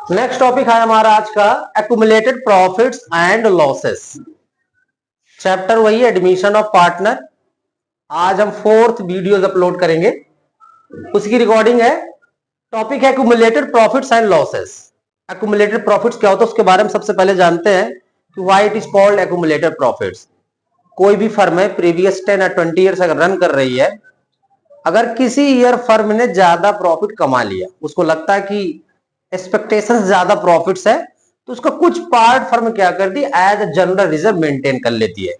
Next topic है हमारा आज का accumulated profits and losses. Chapter वही एडमिशन ऑफ पार्टनर। आज हम 4th वीडियोस अपलोड करेंगे, उसकी रिकॉर्डिंग है। टॉपिक है accumulated profits and losses. Accumulated profits क्या होता है उसके बारे में सबसे पहले जानते हैं कि why it is called accumulated profits. कोई भी फर्म है प्रीवियस 10 या 20 ईयर्स अगर रन कर रही है, अगर किसी ईयर फर्म ने ज्यादा प्रॉफिट कमा लिया, उसको लगता है कि एक्सपेक्टेशन ज्यादा प्रॉफिट्स है, तो उसका कुछ पार्ट फर्म क्या करती है, as a general reserve maintain कर लेती है,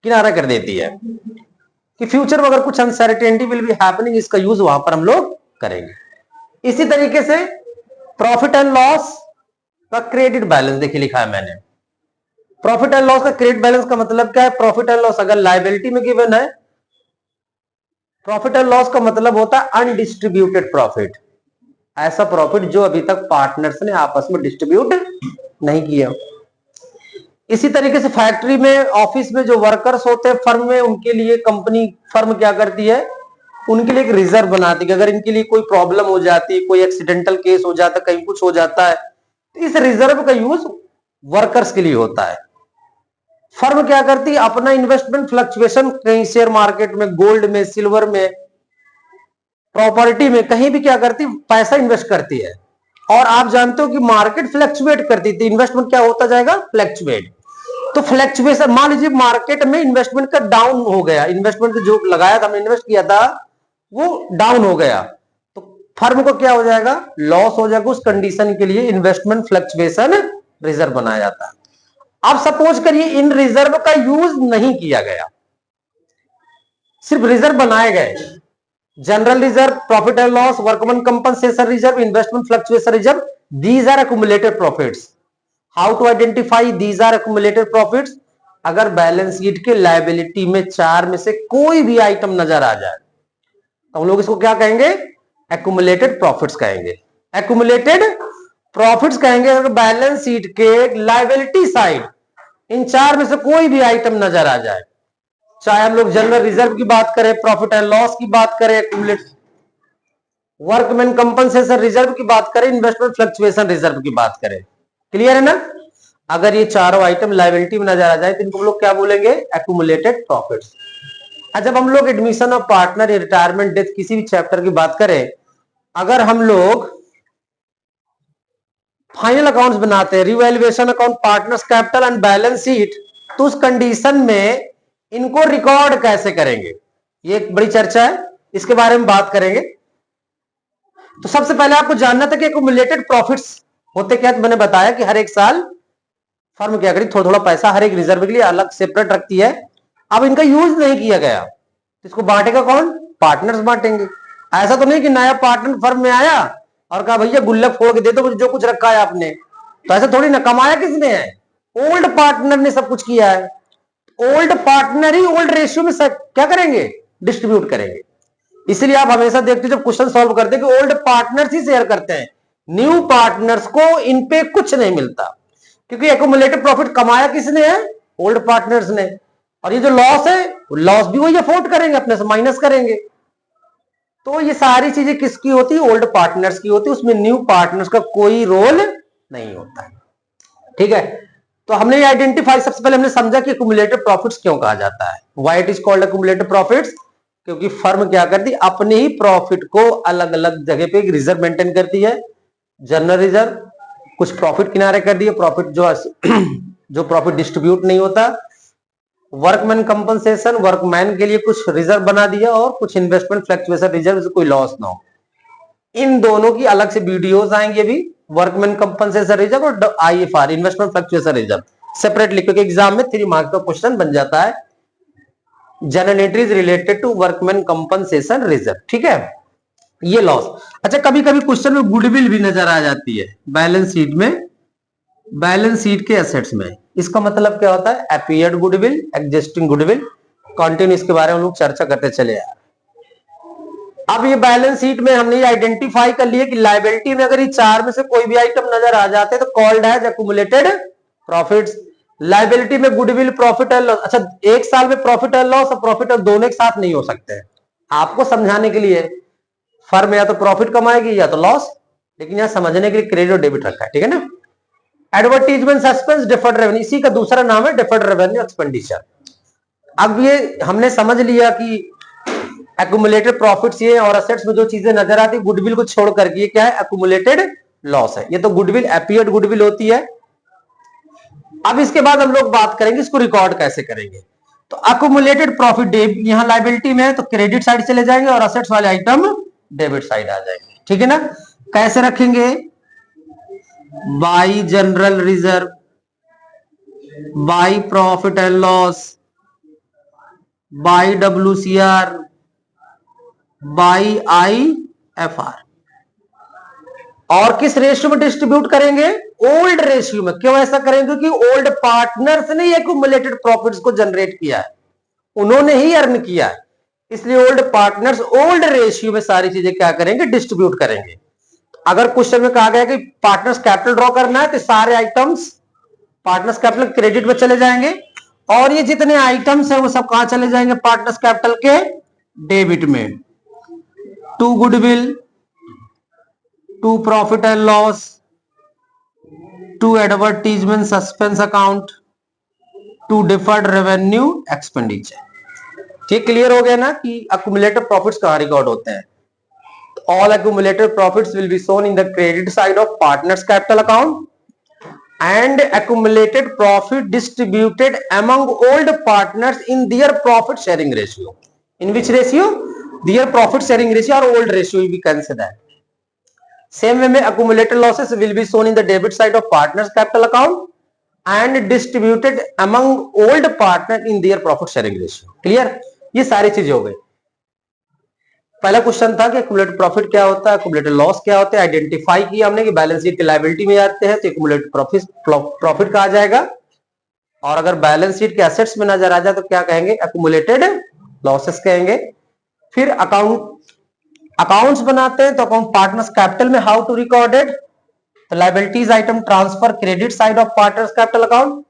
किनारा कर देती है कि फ्यूचर में अगर कुछ अनसर्टेनिटी विल बी हैपनिंग, इसका यूज वहां पर हम लोग करेंगे। इसी तरीके से प्रॉफिट एंड लॉस का क्रेडिट बैलेंस देखिए लिखा है मैंने। प्रॉफिट एंड लॉस का क्रेडिट बैलेंस का मतलब क्या है? प्रॉफिट एंड लॉस अगर लायबिलिटी में गिवन है, प्रॉफिट एंड लॉस का मतलब होता है अनडिस्ट्रीब्यूटेड प्रॉफिट, ऐसा प्रॉफिट जो अभी तक पार्टनर्स ने आपस में डिस्ट्रीब्यूट नहीं किया। इसी तरीके से फैक्ट्री में, ऑफिस में जो वर्कर्स होते हैं फर्म में, उनके लिए कंपनी फर्म क्या करती है, उनके लिए एक रिजर्व बनाती है कि अगर इनके लिए कोई प्रॉब्लम हो जाती है, कोई एक्सीडेंटल केस हो जाता है, कहीं कुछ हो जाता है, तो इस रिजर्व का यूज वर्कर्स के लिए होता है। फर्म क्या करती है, अपना इन्वेस्टमेंट फ्लक्चुएशन कहीं शेयर मार्केट में, गोल्ड में, सिल्वर में, प्रॉपर्टी में, कहीं भी क्या करती, पैसा इन्वेस्ट करती है। और आप जानते हो कि मार्केट फ्लक्चुएट करती थी, इन्वेस्टमेंट क्या होता जाएगा, फ्लक्चुएट। तो फ्लक्चुएशन, मान लीजिए मार्केट में इन्वेस्टमेंट का डाउन हो गया, इन्वेस्टमेंट जो लगाया था, हमने इन्वेस्ट किया था, वो डाउन हो गया, तो फर्म को क्या हो जाएगा, लॉस हो जाएगा। उस कंडीशन के लिए इन्वेस्टमेंट फ्लक्चुएशन रिजर्व बनाया जाता है। अब सपोज करिए इन रिजर्व का यूज नहीं किया गया, सिर्फ रिजर्व बनाए गए, general reserve, profit and loss, workman compensation reserve, investment fluctuation reserve, these are accumulated profits. How to identify these are accumulated profits? अगर बैलेंस शीट के लायबिलिटी में 4 में से कोई भी आइटम नजर आ जाए तो हम लोग इसको क्या कहेंगे, एक्यूमुलेटेड प्रॉफिट्स कहेंगे। एक्यूमुलेटेड प्रॉफिट्स कहेंगे अगर बैलेंस शीट के लायबिलिटी साइड इन 4 में से कोई भी आइटम नजर आ जाए, चाहे हम लोग जनरल रिजर्व की बात करें, प्रॉफिट एंड लॉस की बात करें, एक्यूमुलेट वर्कमैन कंपनसेशन रिजर्व की बात करें, इन्वेस्टमेंट फ्लक्चुएशन रिजर्व की बात करें। क्लियर है ना? अगर ये चारों आइटम लायबिलिटी में नजर आ जाए तो इनको हम लोग क्या बोलेंगे, एक्यूमुलेटेड प्रॉफिट्स। जब हम लोग admission of partner, retirement, death, किसी भी चैप्टर की बात करें, अगर हम लोग फाइनल अकाउंट्स बनाते हैं, revaluation account, partners capital and balance sheet, तो उस कंडीशन में इनको रिकॉर्ड कैसे करेंगे, ये एक बड़ी चर्चा है, इसके बारे में बात करेंगे। तो सबसे पहले आपको जानना था कि एक्यूमुलेटेड प्रॉफिट्स होते क्या। मैंने बताया कि हर एक साल फर्म क्या करी, थोड़ा थोड़ा पैसा हर एक रिजर्व के लिए अलग सेपरेट रखती है। अब इनका यूज नहीं किया गया, इसको बांटेगा कौन, पार्टनर्स बांटेंगे। ऐसा तो नहीं कि नया पार्टनर फर्म में आया और कहा भैया गुल्लक फोड़ के दे दो मुझे जो कुछ रखा है आपने, तो ऐसा थोड़ी ना, कमाया किसने है, ओल्ड पार्टनर ने सब कुछ किया है। ओल्ड पार्टनर ही ओल्ड रेशियो में क्या करेंगे, डिस्ट्रीब्यूट करेंगे। इसलिए आप हमेशा देखते जब क्वेश्चन सॉल्व करते हैं कि ओल्ड पार्टनर्स ही शेयर करते हैं, न्यू पार्टनर्स को इन पे कुछ नहीं मिलता, क्योंकि एक्यूमुलेटेड प्रॉफिट कमाया किसने है, ओल्ड पार्टनर्स ने। और ये जो लॉस है, लॉस भी वही अफोर्ड करेंगे, अपने से माइनस करेंगे। तो ये सारी चीजें किसकी होती है, ओल्ड पार्टनर्स की होती है, उसमें न्यू पार्टनर्स का कोई रोल नहीं होता है। ठीक है, तो हमने आइडेंटिफाई, सबसे पहले हमने समझा कि एक्यूमुलेटेड प्रॉफिट्स क्यों कहा जाता है, why it is called accumulated profits. क्योंकि फर्म क्या करती है, अपने ही प्रॉफिट को अलग अलग जगह पे रिजर्व मेंटेन करती है, जनरल रिजर्व, कुछ प्रॉफिट किनारे कर दिए, प्रॉफिट जो प्रॉफिट डिस्ट्रीब्यूट नहीं होता, वर्कमैन कंपनसेशन, वर्कमैन के लिए कुछ रिजर्व बना दिया, और कुछ इन्वेस्टमेंट फ्लक्चुएशन रिजर्व से कोई लॉस ना हो। इन दोनों की अलग से वीडियोस आएंगे भी, वर्कमैन कंपनसेशन रिजर्व और IFR, investment fluctuation reserve, separately, क्योंकि एग्जाम में 3 मार्क्स का क्वेश्चन बन जाता है, journal entries related to workman compensation reserve. ठीक है, ये लॉस। अच्छा, कभी कभी क्वेश्चन में गुडविल भी नजर आ जाती है बैलेंस शीट में, बैलेंस शीट के एसेट्स में। इसका मतलब क्या होता है, appeared goodwill, existing goodwill, continue, इसके बारे में हम लोग चर्चा करते चले आ रहे हैं। अब ये बैलेंस शीट में हमने आइडेंटिफाई कर लिया कि लायबिलिटी में अगर ये 4 में से कोई भी आइटम नजर आ जाते हैं तो called as accumulated profits. Liability में गुडविल, प्रॉफिट एंड लॉस। अच्छा, एक साल में प्रॉफिट एंड लॉस और प्रॉफिट और दोनों एक साथ नहीं हो सकते हैं। आपको समझाने के लिए, फर्म या तो प्रॉफिट कमाएगी या तो लॉस, लेकिन यहां समझने के लिए क्रेडिट और डेबिट रखा है, ठीक है ना। एडवर्टीजमेंट सस्पेंस डिफर्ड रेवेन्यू, इसी का दूसरा नाम है डिफर्ड रेवेन्यू एक्सपेंडिचर। अब ये हमने समझ लिया कि एक्यूमुलेटेड प्रॉफिट्स ये और असेट्स में जो चीजें नजर आती है गुडविल को छोड़ करके, ये क्या है, एक्यूमुलेटेड लॉस है। ये तो गुडविल एपियर्ड गुडविल होती है। अब इसके बाद हम लोग बात करेंगे इसको रिकॉर्ड कैसे करेंगे। तो एक्यूमुलेटेड प्रॉफिट यहां लायबिलिटी में है तो क्रेडिट साइड चले जाएंगे और असेट्स वाले आइटम डेबिट साइड आ जाएंगे, ठीक है ना। कैसे रखेंगे, by general reserve, by profit and loss, by WCR, by IFR। और किस रेशियो में डिस्ट्रीब्यूट करेंगे, ओल्ड रेशियो में। क्यों ऐसा करेंगे, क्योंकि ओल्ड पार्टनर्स ने एक्यूमुलेटेड प्रॉफिट्स को जनरेट किया है, उन्होंने ही अर्न किया है, इसलिए ओल्ड पार्टनर्स ओल्ड रेशियो में सारी चीजें क्या करेंगे, डिस्ट्रीब्यूट करेंगे। अगर क्वेश्चन में कहा गया कि पार्टनर्स कैपिटल ड्रॉ करना है तो सारे आइटम्स पार्टनर्स कैपिटल क्रेडिट में चले जाएंगे और ये जितने आइटम्स है वो सब कहां चले जाएंगे, पार्टनर्स कैपिटल के डेबिट में। To goodwill, to profit and loss, to advertisement suspense account, to deferred revenue expenditure. ठीक, क्लियर हो गया ना कि एक्यूमुलेटेड प्रॉफिट्स कहां रिकॉर्ड होते हैं। All accumulated profits will be shown in the credit side of partners capital account and accumulated profit distributed among old partners in their profit sharing ratio. In which ratio? Their profit sharing ratio or old ratio we can say that. Same way accumulated losses will be shown in the debit side of partners capital account and distributed among old partners in their profit sharing ratio. Clear? ये सारी चीजें हो गई। पहला question था कि accumulated profit क्या होता है, एक्यूमुलेटेड लॉस क्या होता है, आइडेंटिफाई किया हमने कि बैलेंस शीट की लायबिलिटी में आते हैं तो एक्यूमुलेटेड प्रॉफिट कहा जाएगा, और अगर बैलेंस शीट के एसेट्स में नजर आ जाए तो क्या कहेंगे, एक्यूमुलेटेड लॉसेस कहेंगे। फिर अकाउंट्स बनाते हैं तो अकाउंट पार्टनर्स कैपिटल में हाउ टू रिकॉर्डेड, तो liabilities item transfer credit side of partners capital account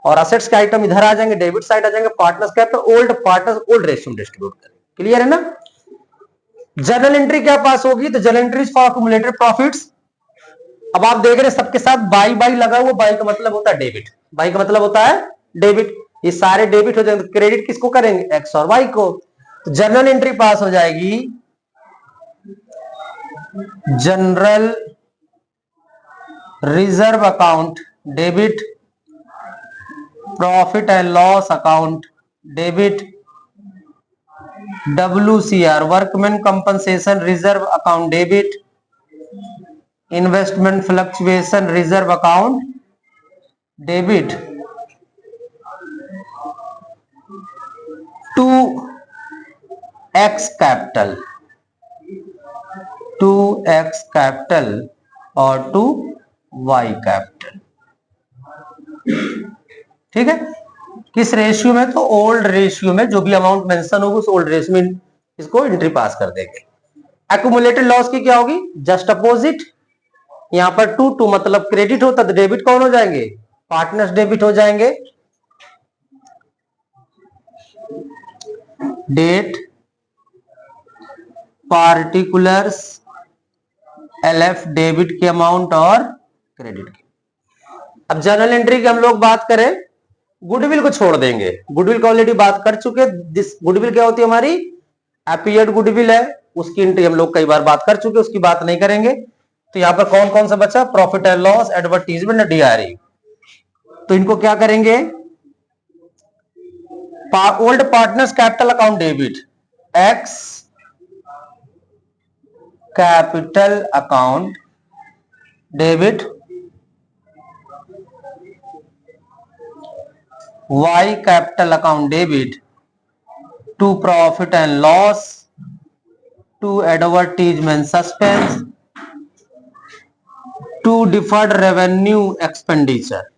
और असेट्स के आइटम इधर आ जाएंगे, डेबिट साइड आ जाएंगे, partners capital old partners old ratio में डिस्ट्रीब्यूट करेंगे। क्लियर है ना। जर्नल एंट्री क्या पास होगी, तो journal entries for accumulated profits. अब आप देख रहे हैं सबके साथ बाई बाई लगा हुआ, बाई का मतलब होता है डेबिट, बाई का मतलब होता है डेबिट, ये सारे डेबिट हो जाएंगे। क्रेडिट किसको करेंगे, एक्स और वाई को। तो जर्नल एंट्री पास हो जाएगी, general reserve account debit, profit and loss account debit, WCR workman compensation reserve account debit, investment fluctuation reserve account debit, to X capital और टू वाई कैपिटल। ठीक है, किस ratio में, तो ओल्ड रेशियो में, जो भी अमाउंट मेंशन होगा उस ओल्ड रेशियो में इसको एंट्री पास कर देंगे। एक्यूमुलेटेड लॉस की क्या होगी, जस्ट अपोजिट, यहां पर टू मतलब क्रेडिट होता तो डेबिट कौन हो जाएंगे, पार्टनर्स डेबिट हो जाएंगे। डेट पार्टिकुलर्स LF डेबिट की अमाउंट और क्रेडिट की। अब जर्नल एंट्री की हम लोग बात करें, गुडविल को छोड़ देंगे, गुडविल का ऑलरेडी बात कर चुके। गुडविल क्या होती है हमारी, एपियर्ड गुडविल है, उसकी एंट्री हम लोग कई बार बात कर चुके, उसकी बात नहीं करेंगे। तो यहां पर कौन कौन सा बचा, profit and loss, advertisement, DRE। तो इनको क्या करेंगे, old partners capital account debit, X capital account debit, Y capital account debit, to profit and loss, to advertisement suspense, to deferred revenue expenditure.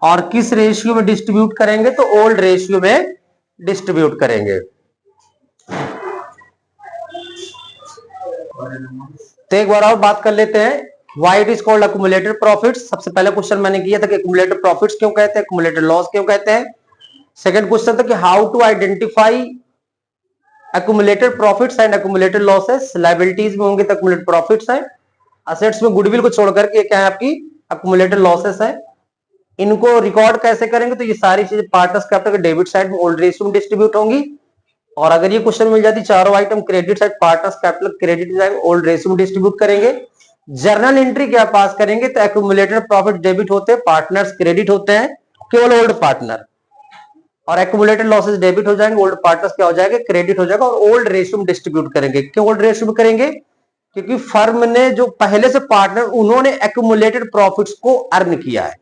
और किस रेशियो में डिस्ट्रीब्यूट करेंगे, तो old ratio में डिस्ट्रीब्यूट करेंगे। तो एक बार और बात कर लेते हैं, why it is called accumulated profits. सबसे पहले क्वेश्चन मैंने किया था कि एक्यूमुलेटेड प्रॉफिट्स क्यों कहते हैं, एक्यूमुलेटेड लॉस क्यों कहते हैं। सेकंड क्वेश्चन था कि how to identify accumulated profits and accumulated losses. Liabilities में होंगे तो एक्यूमुलेटेड प्रॉफिट्स है, असेट्स में गुडविल को छोड़ करके क्या है आपकी अक्यूमुलेटेड लॉसेस है। इनको रिकॉर्ड कैसे करेंगे, तो ये सारी चीजें पार्टनर्स कैपिटल के डेबिट साइड में ओल्ड रेशियो में डिस्ट्रीब्यूट होंगी। और अगर ये क्वेश्चन मिल जाती चारों item credit side partners capital credit side old ratio में डिस्ट्रीब्यूट करेंगे। जर्नल एंट्री क्या पास करेंगे, तो एक्यूमुलेटेड प्रॉफिट डेबिट होते हैं, पार्टनर्स क्रेडिट होते हैं, केवल ओल्ड पार्टनर। और एक्यूमुलेटेड लॉसेस डेबिट हो जाएंगे, ओल्ड पार्टनर्स क्या हो जाएगा, क्रेडिट हो जाएगा। और ओल्ड रेशियो में डिस्ट्रीब्यूट करेंगे। क्यों ओल्ड रेशियो में करेंगे, क्योंकि फर्म ने जो पहले से पार्टनर उन्होंने एक्यूमुलेटेड प्रॉफिट्स को अर्न किया है,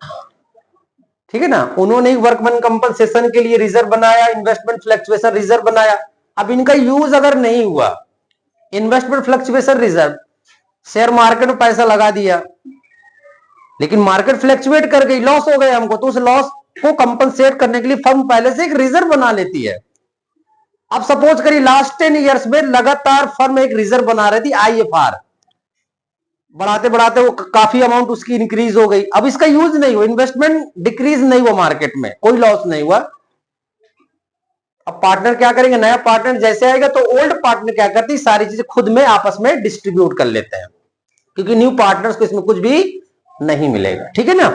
ठीक है ना, उन्होंने वर्कमैन कंपनसेशन के लिए रिजर्व बनाया, इन्वेस्टमेंट फ्लक्चुएशन रिजर्व बनाया। अब इनका यूज अगर नहीं हुआ, investment fluctuation reserve, share market में पैसा लगा दिया लेकिन मार्केट फ्लक्चुएट कर गई, लॉस हो गया हमको, तो उस लॉस को कंपनसेट करने के लिए फर्म पहले से एक रिजर्व बना लेती है। अब सपोज करिए लास्ट 10 ईयर्स में लगातार फर्म एक रिजर्व बना रही थी आईएफआर, बढ़ाते बढ़ाते वो काफी अमाउंट उसकी इंक्रीज हो गई। अब इसका यूज नहीं हुआ, इन्वेस्टमेंट डिक्रीज नहीं हुआ, मार्केट में कोई लॉस नहीं हुआ। अब पार्टनर क्या करेंगे, नया पार्टनर जैसे आएगा तो ओल्ड पार्टनर क्या करती है, सारी चीजें खुद में आपस में डिस्ट्रीब्यूट कर लेते हैं, क्योंकि न्यू पार्टनर्स को इसमें कुछ भी नहीं मिलेगा, ठीक है ना।